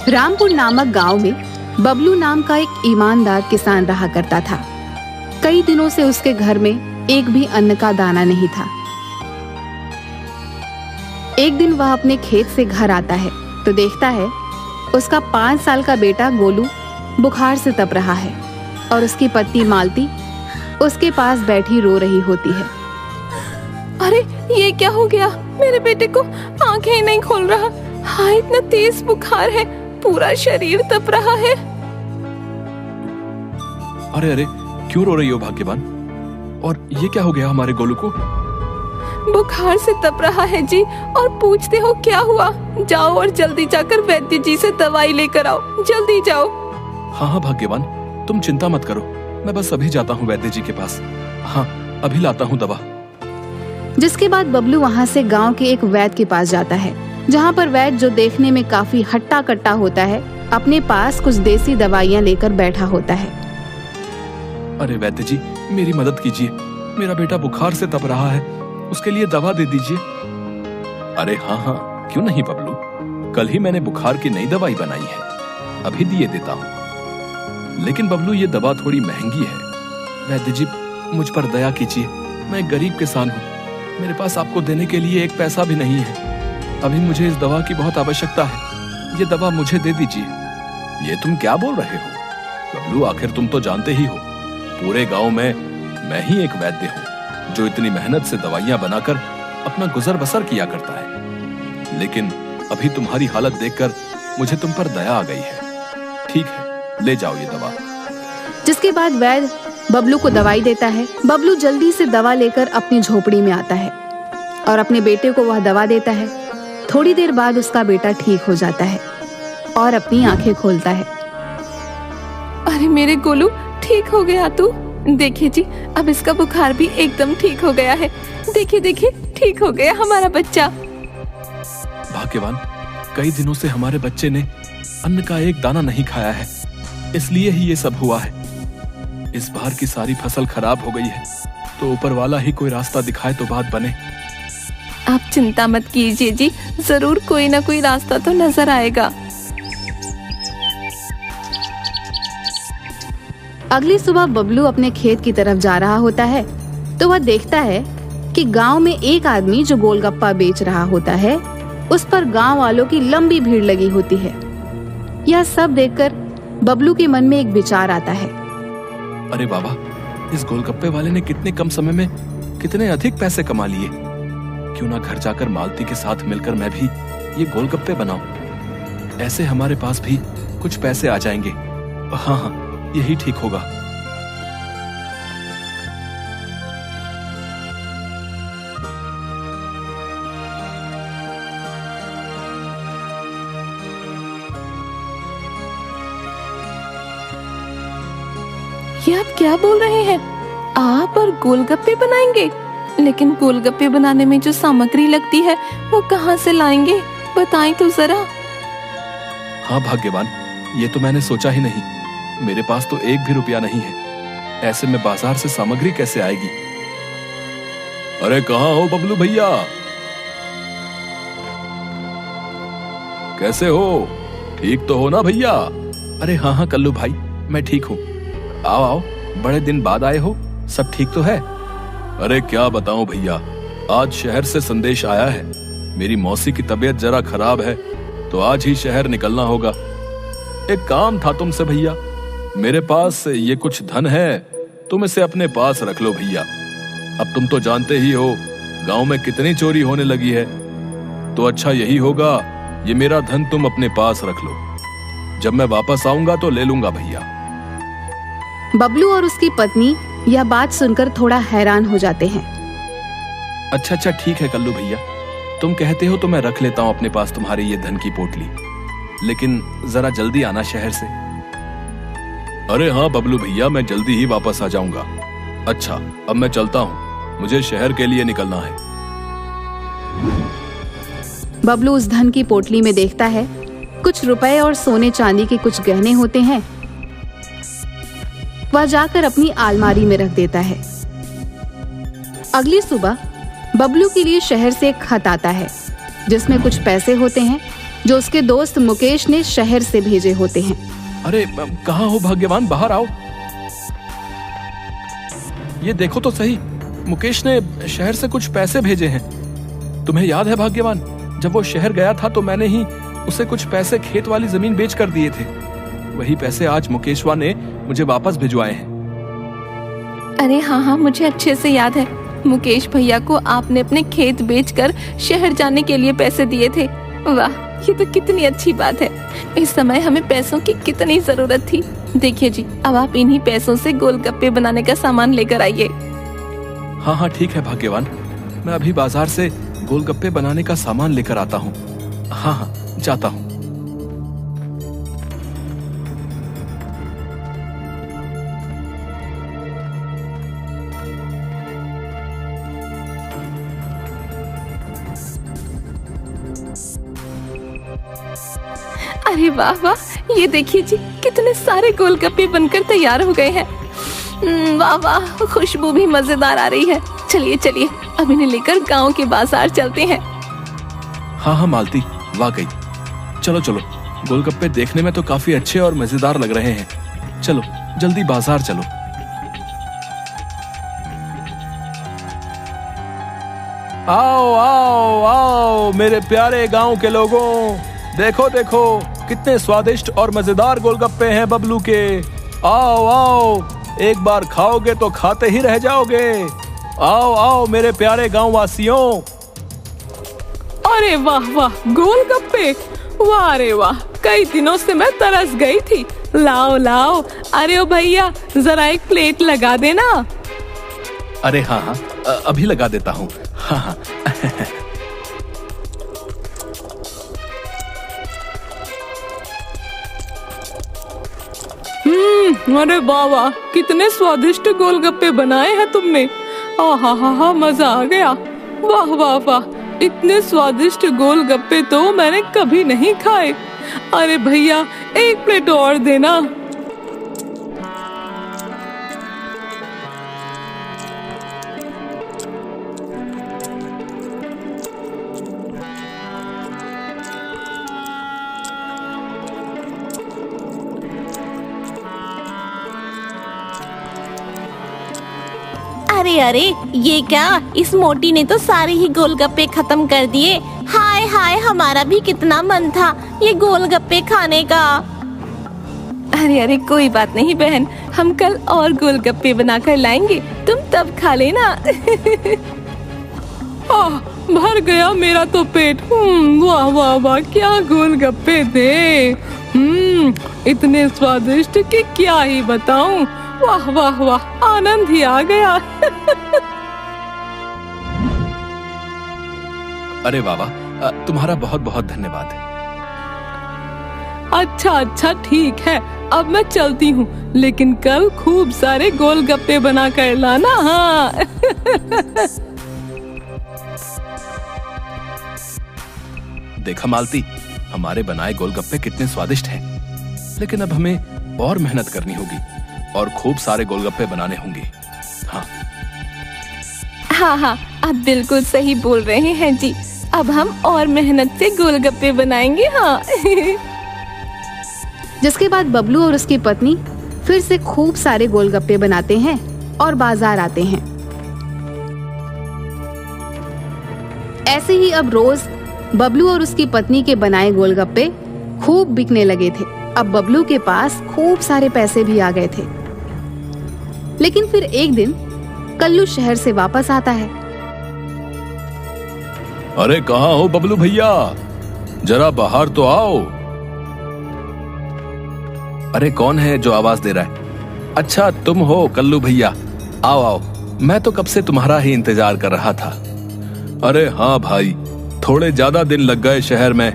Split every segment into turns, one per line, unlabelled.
रामपुर नामक गांव में बबलू नाम का एक ईमानदार किसान रहा करता था। कई दिनों से उसके घर में एक भी अन्न का दाना नहीं था। एक दिन वह अपने खेत से घर आता है तो देखता है उसका 5 साल का बेटा गोलू बुखार से तप रहा है और उसकी पत्नी मालती उसके पास बैठी रो रही होती है।
अरे ये क्या हो गया? मेरे बेटे को आंखें ही नहीं खोल रहा। हाँ, इतना तेज बुखार है, पूरा शरीर तप रहा है।
अरे अरे, क्यों रो रही हो भाग्यवान? और ये क्या हो गया हमारे गोलू को?
बुखार से तप रहा है जी, और पूछते हो क्या हुआ? जाओ और जल्दी जाकर वैद्य जी से दवाई लेकर आओ, जल्दी जाओ।
हाँ हाँ भाग्यवान, तुम चिंता मत करो, मैं बस अभी जाता हूँ वैद्य जी के पास। हाँ, अभी लाता हूँ दवा।
जिसके बाद बबलू वहाँ से गांव के एक वैद्य के पास जाता है, जहाँ पर वैद्य, जो देखने में काफी हट्टा कट्टा होता है, अपने पास कुछ देसी दवाइयाँ लेकर बैठा होता है।
अरे वैद्य जी, मेरी मदद कीजिए, मेरा बेटा बुखार से तप रहा है, उसके लिए दवा दे दीजिए। अरे हाँ हाँ, क्यों नहीं बबलू, कल ही मैंने बुखार की नई दवाई बनाई है, अभी दिए देता हूँ। लेकिन बबलू, ये दवा थोड़ी महंगी है। वैद्य जी, मुझ पर दया कीजिए, मैं एक गरीब किसान हूँ, मेरे पास आपको देने के लिए एक पैसा भी नहीं है। अभी मुझे इस दवा की बहुत आवश्यकता है, ये दवा मुझे दे दीजिए। ये तुम क्या बोल रहे हो बबलू? आखिर तुम तो जानते ही हो, पूरे गांव में मैं ही एक वैद्य हूँ जो इतनी मेहनत से दवाइयां बनाकर अपना गुजर बसर किया करता है। लेकिन अभी तुम्हारी हालत देखकर मुझे तुम पर दया आ गई है। ठीक है, ले जाओ ये दवा।
जिसके बाद वैद्य बबलू को दवाई देता है। बबलू जल्दी से दवा लेकर अपनी झोपड़ी में आता है और अपने बेटे को वह दवा देता है। थोड़ी देर बाद उसका बेटा ठीक हो जाता है और अपनी आंखें खोलता है।
अरे मेरे गोलू, ठीक हो गया तू? देखिए जी, अब इसका बुखार भी एकदम ठीक हो गया है। देखिए देखिए, ठीक हो गया हमारा बच्चा।
भाग्यवान, कई दिनों से हमारे बच्चे ने अन्न का एक दाना नहीं खाया है, इसलिए ही ये सब हुआ है। इस बार की सारी फसल खराब हो गई है, तो ऊपर वाला ही कोई रास्ता दिखाए तो बात बने।
आप चिंता मत कीजिए जी, जरूर कोई ना कोई रास्ता तो नजर आएगा।
अगली सुबह बबलू अपने खेत की तरफ जा रहा होता है तो वह देखता है कि गांव में एक आदमी जो गोलगप्पा बेच रहा होता है, उस पर गांव वालों की लंबी भीड़ लगी होती है। यह सब देखकर बबलू के मन में एक विचार आता है।
अरे बाबा, इस गोलगप्पे वाले ने कितने कम समय में कितने अधिक पैसे कमा लिए। क्यों ना घर जाकर मालती के साथ मिलकर मैं भी ये गोलगप्पे बनाऊं, ऐसे हमारे पास भी कुछ पैसे आ जाएंगे। हाँ हाँ, यही ठीक होगा।
ये आप क्या बोल रहे हैं? आप और गोलगप्पे बनाएंगे? लेकिन गोलगप्पे बनाने में जो सामग्री लगती है वो कहाँ से लाएंगे, बताएं तो जरा।
हाँ भाग्यवान, ये तो मैंने सोचा ही नहीं। मेरे पास तो एक भी रुपया नहीं है, ऐसे में बाजार से सामग्री कैसे आएगी? अरे कहाँ हो बबलू भैया, कैसे हो? ठीक तो हो ना भैया? अरे हाँ हाँ कल्लू भाई, मैं ठीक हूँ। आओ आओ, बड़े दिन बाद आए हो, सब ठीक तो है? अरे क्या बताऊं भैया, आज शहर से संदेश आया है, मेरी मौसी की तबीयत जरा खराब है, तो आज ही शहर निकलना होगा। एक काम था तुमसे भैया, मेरे पास ये कुछ धन है, तुम इसे अपने पास रख लो भैया। अब तुम तो जानते ही हो गांव में कितनी चोरी होने लगी है, तो अच्छा यही होगा ये मेरा धन तुम अपने पास रख लो, जब मैं वापस आऊंगा तो ले लूंगा भैया।
बबलू और उसकी पत्नी यह बात सुनकर थोड़ा हैरान हो जाते हैं।
अच्छा अच्छा ठीक है कल्लू भैया, तुम कहते हो तो मैं रख लेता हूँ अपने पास तुम्हारी ये धन की पोटली, लेकिन जरा जल्दी आना शहर से। अरे हाँ बबलू भैया, मैं जल्दी ही वापस आ जाऊंगा। अच्छा, अब मैं चलता हूँ, मुझे शहर के लिए निकलना है।
बबलू उस धन की पोटली में देखता है कुछ रुपए और सोने चांदी के कुछ गहने होते हैं। वह जाकर अपनी अलमारी में रख देता है। अगली सुबह बबलू के लिए शहर से एक खत आता है जिसमें कुछ पैसे होते हैं जो उसके दोस्त मुकेश ने शहर से भेजे होते हैं।
अरे कहाँ हो भाग्यवान, बाहर आओ। ये देखो तो सही, मुकेश ने शहर से कुछ पैसे भेजे हैं। तुम्हें याद है भाग्यवान, जब वो शहर गया था तो मैंने ही उसे कुछ पैसे खेत वाली जमीन बेच कर दिए थे। वही पैसे आज मुकेशवा ने मुझे वापस भिजवाए हैं।
अरे हाँ, मुझे अच्छे से याद है। मुकेश भैया को आपने अपने खेत बेचकर शहर जाने के लिए पैसे दिए थे। वाह, ये तो कितनी अच्छी बात है। इस समय हमें पैसों की कितनी जरूरत थी। देखिए जी, अब आप इन्हीं पैसों से गोलगप्पे बनाने का सामान लेकर आइए।
हाँ ठीक है भाग्यवान, मैं अभी बाजार से गोलगप्पे बनाने का सामान लेकर आता हूँ। हाँ, जाता हूँ।
अरे वाह वाह, ये देखिए जी, कितने सारे गोलगप्पे बनकर तैयार हो गए हैं। वाह वाह, खुशबू भी मजेदार आ रही है। चलिए चलिए, अब इन्हें लेकर गांव के बाजार चलते हैं।
हाँ मालती, वाकई। चलो चलो, गोलगप्पे देखने में तो काफी अच्छे और मजेदार लग रहे हैं। चलो जल्दी बाजार चलो। आओ आओ आओ मेरे प्यारे गांव के लोगों, देखो देखो कितने स्वादिष्ट और मजेदार गोलगप्पे हैं बबलू के। आओ आओ, एक बार खाओगे तो खाते ही रह जाओगे। आओ आओ मेरे प्यारे गांव वासियों।
अरे वाह वाह, गोलगप्पे, वाह रे वाह, कई दिनों से मैं तरस गई थी। लाओ लाओ, अरे ओ भैया, जरा एक प्लेट लगा देना।
अरे हाँ, अभी लगा देता हूँ। हाँ
अरे वाह वाह, कितने स्वादिष्ट गोलगप्पे बनाए हैं तुमने। आहा, मजा आ गया। वाह वाह वाह, इतने स्वादिष्ट गोलगप्पे तो मैंने कभी नहीं खाए। अरे भैया, एक प्लेट और देना।
अरे अरे, ये क्या, इस मोटी ने तो सारे ही गोलगप्पे खत्म कर दिए। हाय हाय, हमारा भी कितना मन था ये गोलगप्पे खाने का। अरे अरे, कोई बात नहीं बहन, हम कल और गोलगप्पे बनाकर लाएंगे, तुम तब खा लेना।
भर गया मेरा तो पेट। वाह वाह वाह, क्या गोलगप्पे थे। इतने स्वादिष्ट कि क्या ही बताऊं। वाह वाह वाह, आनंद ही आ गया।
अरे वाह, तुम्हारा बहुत बहुत धन्यवाद।
अच्छा ठीक है, अब मैं चलती हूँ, लेकिन कल खूब सारे गोलगप्पे बना कर लाना। हाँ।
देखा मालती, हमारे बनाए गोलगप्पे कितने स्वादिष्ट हैं। लेकिन अब हमें और मेहनत करनी होगी और खूब सारे गोलगप्पे बनाने होंगे।
हाँ, आप बिल्कुल सही बोल रहे हैं जी। अब हम और मेहनत से गोलगप्पे बनाएंगे। हाँ।
जिसके बाद बबलू और उसकी पत्नी फिर से खूब सारे गोलगप्पे बनाते हैं और बाजार आते हैं। ऐसे ही अब रोज बबलू और उसकी पत्नी के बनाए गोलगप्पे खूब बिकने लगे थे। अब बबलू के पास खूब सारे पैसे भी आ गए थे। लेकिन फिर एक दिन कल्लू शहर से वापस आता है।
अरे कहाँ हो बबलू भैया, जरा बाहर तो आओ। अरे कौन है जो आवाज दे रहा है? अच्छा तुम हो कल्लू भैया, आओ आओ, मैं तो कब से तुम्हारा ही इंतजार कर रहा था। अरे हाँ भाई, थोड़े ज्यादा दिन लग गए शहर में।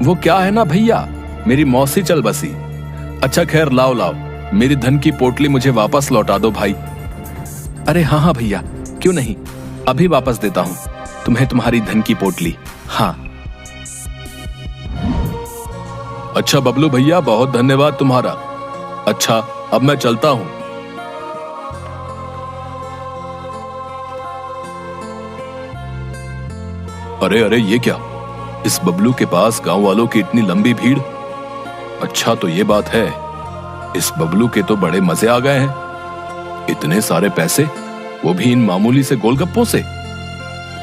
वो क्या है ना भैया, मेरी मौसी चल बसी। अच्छा खैर, लाओ लाओ, मेरी धन की पोटली मुझे वापस लौटा दो भाई। अरे हाँ भैया, क्यों नहीं, अभी वापस देता हूँ तुम्हें तुम्हारी धन की पोटली। हाँ। अच्छा बबलू भैया, बहुत धन्यवाद तुम्हारा। अच्छा अब मैं चलता हूँ। अरे अरे, ये क्या, इस बबलू के पास गांव वालों की इतनी लंबी भीड़। अच्छा तो ये बात है, इस बबलू के तो बड़े मजे आ गए हैं। इतने सारे पैसे, वो भी इन मामूली से गोलगप्पों से।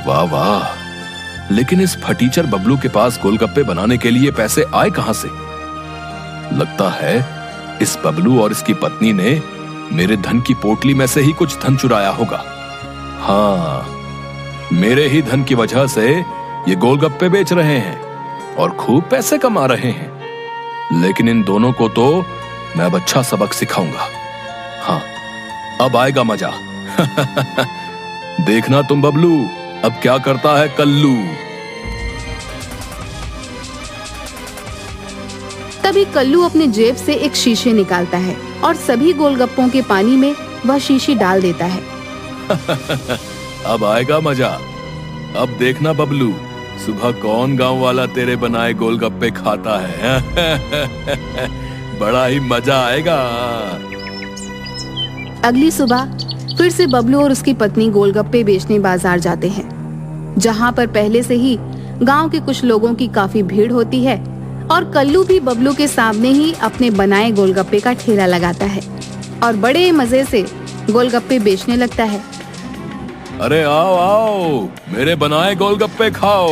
वाह वाह, लेकिन इस फटीचर बबलू के पास गोलगप्पे बनाने के लिए पैसे आए कहां से? लगता है इस बबलू और इसकी पत्नी ने मेरे धन की पोटली में से ही कुछ धन चुराया होगा। हाँ, मेरे ही धन की वजह से ये गोलगप्पे बेच रहे हैं और खूब पैसे कमा रहे हैं। लेकिन इन दोनों को तो मैं अब अच्छा सबक सिखाऊंगा। हाँ, अब आएगा मजा। देखना तुम बबलू, अब क्या करता है कल्लू।
तभी कल्लू अपने जेब से एक शीशे निकालता है और सभी गोलगप्पों के पानी में वह शीशी डाल देता है।
अब आएगा मजा। अब देखना बबलू, सुबह कौन गांव वाला तेरे बनाए गोलगप्पे खाता है। बड़ा ही मजा आएगा।
अगली सुबह फिर से बबलू और उसकी पत्नी गोलगप्पे बेचने बाजार जाते हैं, जहाँ पर पहले से ही गांव के कुछ लोगों की काफी भीड़ होती है। और कल्लू भी बबलू के सामने ही अपने बनाए गोलगप्पे का ठेला लगाता है और बड़े मजे से गोलगप्पे बेचने लगता है।
अरे आओ आओ, मेरे बनाए गोलगप्पे खाओ।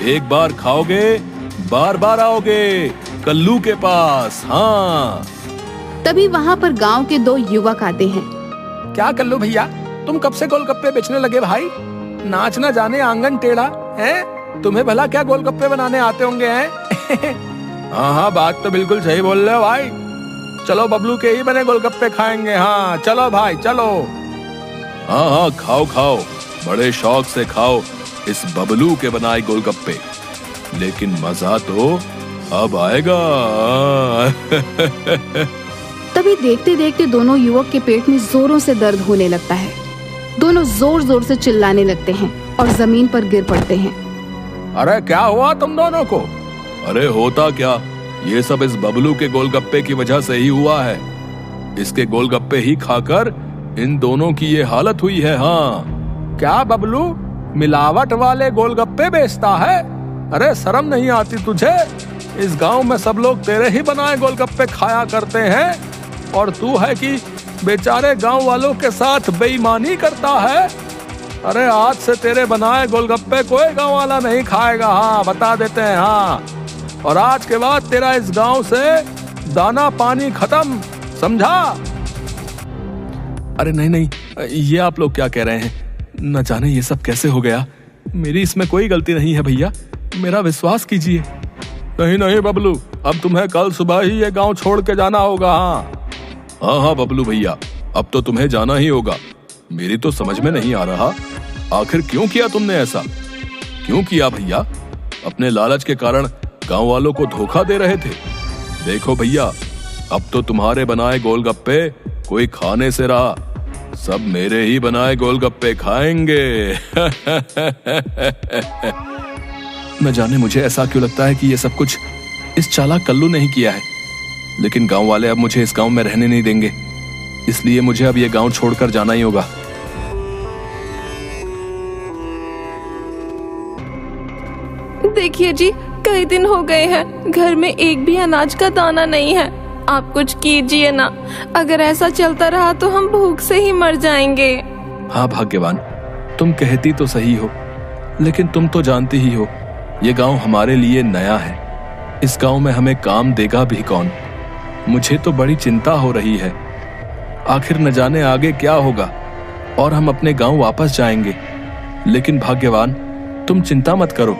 एक बार खाओगे बार बार आओगे कल्लू के पास। हाँ।
तभी वहाँ पर गांव के दो युवक आते हैं।
क्या कल्लू भैया, तुम कब से गोलगप्पे बेचने लगे भाई? नाच ना जाने आंगन टेढ़ा है, तुम्हें भला क्या गोलगप्पे बनाने आते होंगे हैं? हाँ हाँ, बात तो बिल्कुल सही बोल रहे हो भाई। चलो बबलू के ही बने गोलगप्पे खाएंगे। हाँ चलो भाई चलो।
हाँ हाँ, खाओ खाओ, बड़े शौक से खाओ इस बबलू के बनाए गोलगप्पे। लेकिन मजा तो अब आएगा।
तभी देखते देखते दोनों युवक के पेट में जोरों से दर्द होने लगता है। दोनों जोर जोर से चिल्लाने लगते हैं और जमीन पर गिर पड़ते हैं।
अरे क्या हुआ तुम दोनों को?
अरे होता क्या, ये सब इस बबलू के गोलगप्पे की वजह से ही हुआ है। इसके गोलगप्पे ही खाकर इन दोनों की ये हालत हुई है। हाँ।
क्या बबलू मिलावट वाले गोलगप्पे बेचता है? अरे शर्म नहीं आती तुझे? इस गांव में सब लोग तेरे ही बनाए गोलगप्पे खाया करते हैं और तू है कि बेचारे गांव वालों के साथ बेईमानी करता है। अरे आज से तेरे बनाए गोलगप्पे कोई गांव वाला नहीं खाएगा। हाँ बता देते हैं। हाँ, और आज के बाद तेरा इस गांव से दाना पानी खत्म, समझा?
अरे नहीं नहीं, ये आप लोग क्या कह रहे हैं? न जाने ये सब कैसे हो गया। मेरी इसमें कोई गलती नहीं है भैया, मेरा विश्वास कीजिए।
नहीं नहीं बबलू, अब तुम्हें कल सुबह ही ये गांव छोड़ के जाना होगा।
हाँ हाँ बबलू भैया, अब तो तुम्हें जाना ही होगा। मेरी तो समझ में नहीं आ रहा, आखिर क्यों किया तुमने ऐसा? क्यों किया भैया? अपने लालच के कारण गांव वालों को धोखा दे रहे थे। देखो भैया, अब तो तुम्हारे बनाए गोलगप्पे कोई खाने से रहा, सब मेरे ही बनाए गोलगप्पे खाएंगे। न जाने मुझे ऐसा क्यों लगता है कि ये सब कुछ इस चालाक कल्लू ने ही किया है। लेकिन गांव वाले अब मुझे इस गांव में रहने नहीं देंगे, इसलिए मुझे अब ये गांव छोड़कर जाना ही होगा।
देखिए जी, कई दिन हो गए हैं, घर में एक भी अनाज का दाना नहीं है। आप कुछ कीजिए ना, अगर ऐसा चलता रहा तो हम भूख से ही मर जाएंगे।
हाँ भाग्यवान, तुम कहती तो सही हो, लेकिन तुम तो जानती ही हो ये गांव हमारे लिए नया है। इस गांव में हमें काम देगा भी कौन? मुझे तो बड़ी चिंता हो रही है। आखिर न जाने आगे क्या होगा और हम अपने गांव वापस जाएंगे। लेकिन भाग्यवान, तुम चिंता मत करो,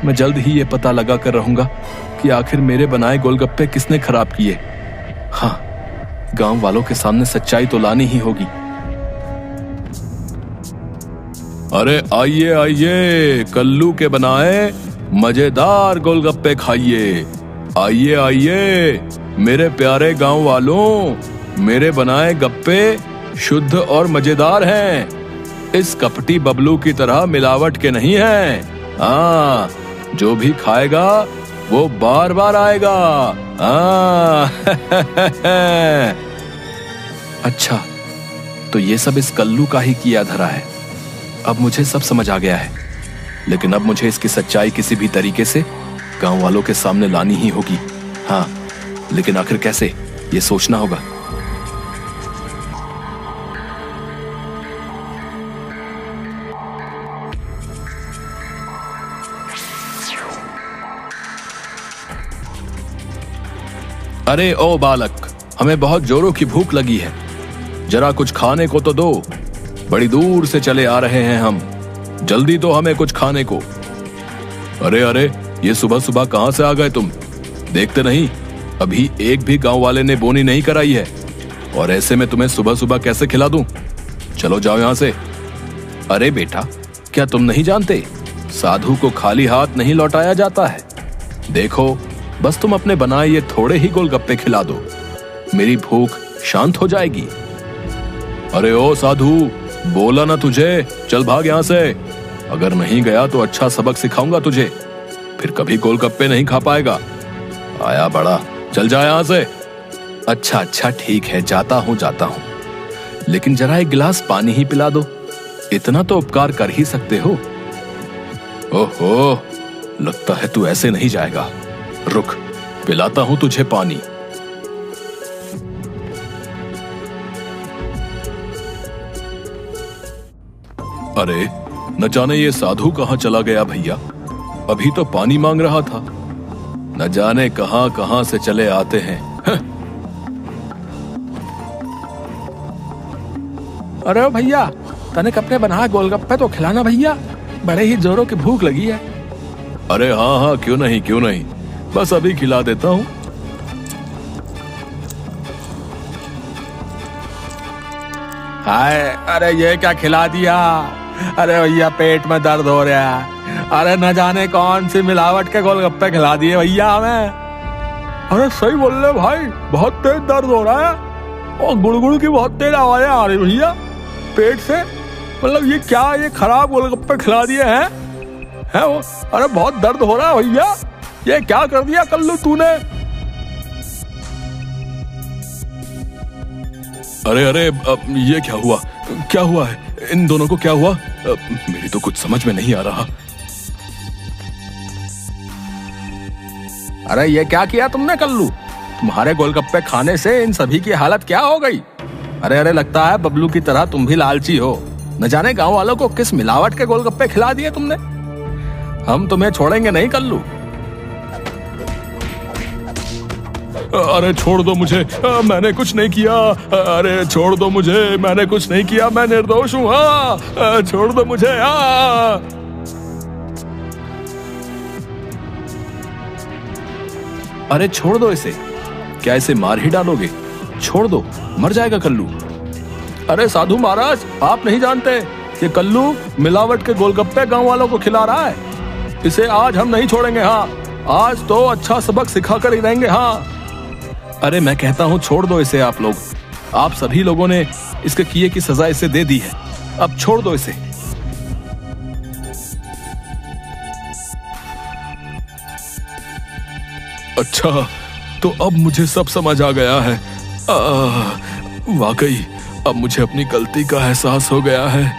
मैं जल्द ही ये पता लगा कर रहूंगा कि आखिर मेरे बनाए गोलगप्पे किसने खराब किए। हाँ, गांव वालों के सामने सच्चाई तो लानी ही होगी। अरे आइए आइए, कल्लू के बनाए मजेदार गोलगप्पे खाइए। आइए आइए मेरे प्यारे गांव वालों, मेरे बनाए गप्पे शुद्ध और मजेदार हैं। इस कपटी बबलू की तरह मिलावट के नहीं हैं। हाँ, जो भी खाएगा वो बार बार आएगा। अच्छा, तो ये सब इस कल्लू का ही किया धरा है। अब मुझे सब समझ आ गया है। लेकिन अब मुझे इसकी सच्चाई किसी भी तरीके से गांव वालों के सामने लानी ही होगी। हाँ, लेकिन आखिर कैसे, ये सोचना होगा। अरे ओ बालक, हमें बहुत जोरों की भूख लगी है, जरा कुछ खाने को तो दो। बड़ी दूर से चले आ रहे हैं हम, जल्दी दो हमें कुछ खाने को। अरे अरे, ये सुबह सुबह कहां से आ गए तुम? देखते नहीं अभी एक भी गांव वाले ने बोनी नहीं कराई है, और ऐसे में तुम्हें सुबह सुबह कैसे खिला दूं? चलो जाओ यहां से। अरे बेटा, क्या तुम नहीं जानते, साधु को खाली हाथ नहीं लौटाया जाता है। देखो, बस तुम अपने बनाए ये थोड़े ही गोलगप्पे खिला दो, मेरी भूख शांत हो जाएगी। अरे ओ साधु, बोला ना तुझे, चल भाग यहां से। अगर नहीं गया तो अच्छा सबक सिखाऊंगा तुझे, फिर कभी गोलगप्पे नहीं खा पाएगा। आया बड़ा, चल जा यहां से। अच्छा अच्छा ठीक है, जाता हूं, लेकिन जरा एक गिलास पानी ही पिला दो, इतना तो उपकार कर ही सकते हो। ओहो, लगता है तू ऐसे नहीं जाएगा। रुक, पिलाता हूं तुझे पानी। अरे न जाने ये साधु कहां चला गया भैया, अभी तो पानी मांग रहा था। न जाने कहां कहां से चले आते हैं।
अरे ओ भैया, तनिक अपने बनाए गोलगप्पे तो खिलाना भैया, बड़े ही जोरों की भूख लगी है।
अरे हाँ हाँ, क्यों नहीं, बस अभी खिला देता हूं।
हाय, अरे ये क्या खिला दिया? अरे भैया, पेट में दर्द हो रहा है। अरे न जाने कौन सी मिलावट के गोलगप्पे खिला दिए भैया हमें। अरे सही बोल रहे भाई, बहुत तेज दर्द हो रहा है और गुड़गुड़ की बहुत तेज आवाजें आ रही भैया पेट से। मतलब ये क्या, ये खराब गोलगप्पे खिला दिए हैं वो। अरे बहुत दर्द हो रहा है भैया, ये क्या कर दिया कल्लू तूने?
अरे अरे, ये क्या हुआ है? इन दोनों को क्या हुआ? मेरी तो कुछ समझ में नहीं आ रहा।
अरे ये क्या किया तुमने कल्लू? तुम्हारे गोलगप्पे खाने से इन सभी की हालत क्या हो गई? अरे अरे, लगता है बबलू की तरह तुम भी लालची हो। न जाने गांव वालों को किस मिलावट के गोलगप्पे खिला दिए तुमने। हम तुम्हें छोड़ेंगे नहीं कल्लू।
अरे छोड़ दो मुझे, मैंने कुछ नहीं किया। अरे छोड़ दो मुझे, मैंने कुछ नहीं किया, मैं निर्दोष हूँ। छोड़ दो मुझे। अरे छोड़ दो इसे, क्या इसे मार ही डालोगे? छोड़ दो, मर जाएगा कल्लू।
अरे साधु महाराज, आप नहीं जानते कि कल्लू मिलावट के गोलगप्पे गांव वालों को खिला रहा है। इसे आज हम नहीं छोड़ेंगे। हाँ, आज तो अच्छा सबक सिखा कर ही रहेंगे। हाँ,
अरे मैं कहता हूं छोड़ दो इसे। आप लोग, आप सभी लोगों ने इसके किए की सजा इसे दे दी है, अब छोड़ दो इसे। अच्छा, तो अब मुझे सब समझ आ गया है। वाकई अब मुझे अपनी गलती का एहसास हो गया है।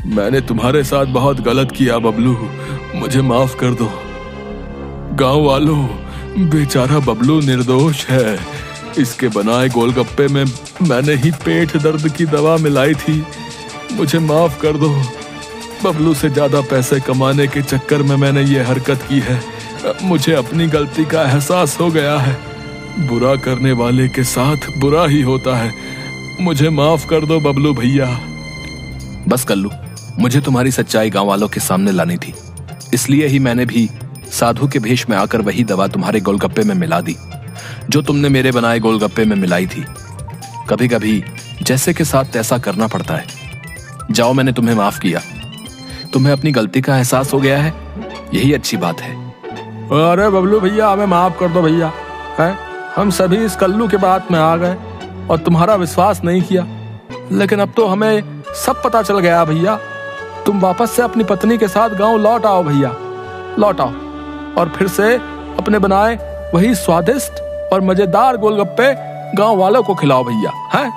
मैंने तुम्हारे साथ बहुत गलत किया बबलू, मुझे माफ कर दो। गांव वालों, बेचारा बबलू निर्दोष है। इसके बनाए गोलगप्पे में मैंने ही पेट दर्द की दवा मिलाई थी, मुझे माफ कर दो। बबलू से ज्यादा पैसे कमाने के चक्कर में मैंने ये हरकत की है। मुझे अपनी गलती का एहसास हो गया है। बुरा करने वाले के साथ बुरा ही होता है। मुझे माफ कर दो बबलू भैया। बस कल्लू, मुझे तुम्हारी सच्चाई गांव वालों के सामने लानी थी, इसलिए ही मैंने भी साधु के भेष में आकर वही दवा तुम्हारे गोलगप्पे में मिला दी जो तुमने मेरे बनाए गोलगप्पे में मिलाई थी। कभी कभी जैसे के साथ तैसा करना पड़ता है। जाओ, मैंने तुम्हें माफ किया, तुम्हें अपनी गलती का एहसास हो गया है, यही अच्छी बात है।
अरे बबलू भैया, हमें माफ कर दो भैया। हम सभी इस कल्लू के बात में आ गए और तुम्हारा विश्वास नहीं किया, लेकिन अब तो हमें सब पता चल गया भैया। तुम वापस से अपनी पत्नी के साथ गांव लौट आओ भैया, लौट आओ और फिर से अपने बनाए वही स्वादिष्ट और मजेदार गोलगप्पे गांव वालों को खिलाओ भैया। हैं?